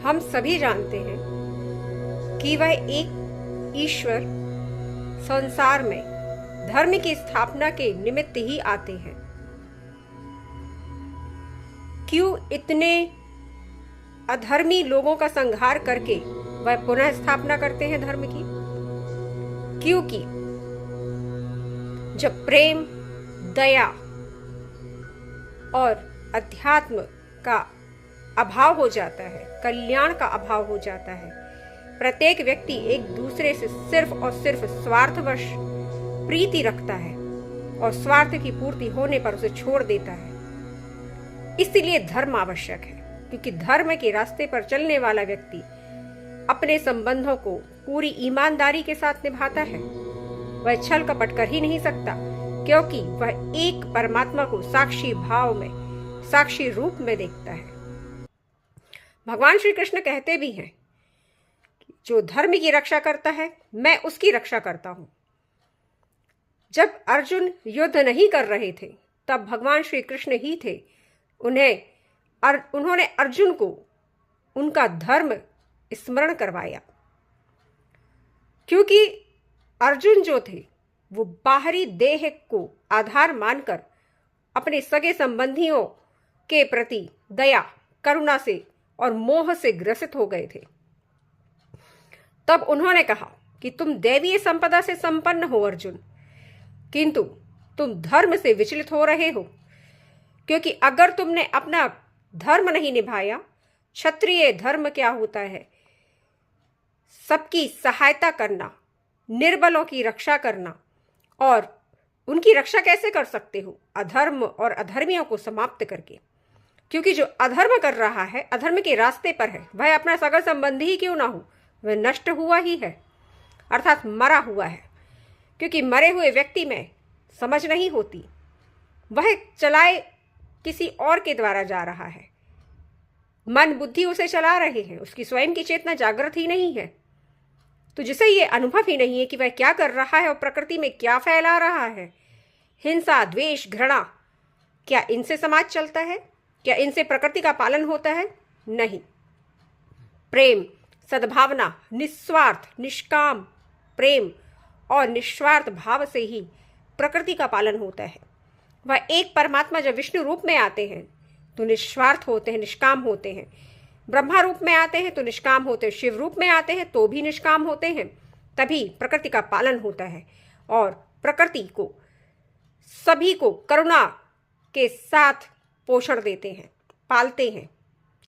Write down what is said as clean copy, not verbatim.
हम सभी जानते हैं कि वह एक ईश्वर संसार में धर्म की स्थापना के निमित्त ही आते हैं। क्यों इतने अधर्मी लोगों का संहार करके वह पुनः स्थापना करते हैं धर्म की? क्योंकि जब प्रेम, दया और अध्यात्म का अभाव हो जाता है, कल्याण का अभाव हो जाता है, प्रत्येक व्यक्ति एक दूसरे से सिर्फ और सिर्फ स्वार्थवश प्रीति रखता है और स्वार्थ की पूर्ति होने पर उसे छोड़ देता है। इसलिए धर्म आवश्यक है, क्योंकि धर्म के रास्ते पर चलने वाला व्यक्ति अपने संबंधों को पूरी ईमानदारी के साथ निभाता है। वह छल कपट कर ही नहीं सकता, क्योंकि वह एक परमात्मा को साक्षी भाव में, साक्षी रूप में देखता है। भगवान श्री कृष्ण कहते भी हैं, जो धर्म की रक्षा करता है मैं उसकी रक्षा करता हूं। जब अर्जुन युद्ध नहीं कर रहे थे तब भगवान श्री कृष्ण ही थे। उन्होंने अर्जुन को उनका धर्म स्मरण करवाया, क्योंकि अर्जुन जो थे वो बाहरी देह को आधार मानकर अपने सगे संबंधियों के प्रति दया, करुणा से और मोह से ग्रसित हो गए थे। तब उन्होंने कहा कि तुम दैवीय संपदा से संपन्न हो अर्जुन, किंतु तुम धर्म से विचलित हो रहे हो, क्योंकि अगर तुमने अपना धर्म नहीं निभाया, क्षत्रिय धर्म क्या होता है? सबकी सहायता करना, निर्बलों की रक्षा करना। और उनकी रक्षा कैसे कर सकते हो? अधर्म और अधर्मियों को समाप्त करके। क्योंकि जो अधर्म कर रहा है, अधर्म के रास्ते पर है, वह अपना सगा संबंधी ही क्यों ना हो, वह नष्ट हुआ ही है, अर्थात मरा हुआ है। क्योंकि मरे हुए व्यक्ति में समझ नहीं होती, वह चलाए किसी और के द्वारा जा रहा है। मन बुद्धि उसे चला रहे हैं, उसकी स्वयं की चेतना जागृत ही नहीं है। तो जिसे ये अनुभव ही नहीं है कि वह क्या कर रहा है और प्रकृति में क्या फैला रहा है। हिंसा, द्वेष, घृणा, क्या इनसे समाज चलता है? क्या इनसे प्रकृति का पालन होता है? नहीं। प्रेम, सद्भावना, निस्वार्थ, निष्काम प्रेम और निस्वार्थ भाव से ही प्रकृति का पालन होता है। वह एक परमात्मा जब विष्णु रूप में आते हैं तो निस्वार्थ होते हैं, निष्काम होते हैं। ब्रह्मा रूप में आते हैं तो निष्काम होते हैं, शिव रूप में आते हैं तो भी निष्काम होते हैं। तभी प्रकृति का पालन होता है और प्रकृति को, सभी को करुणा के साथ पोषण देते हैं, पालते हैं।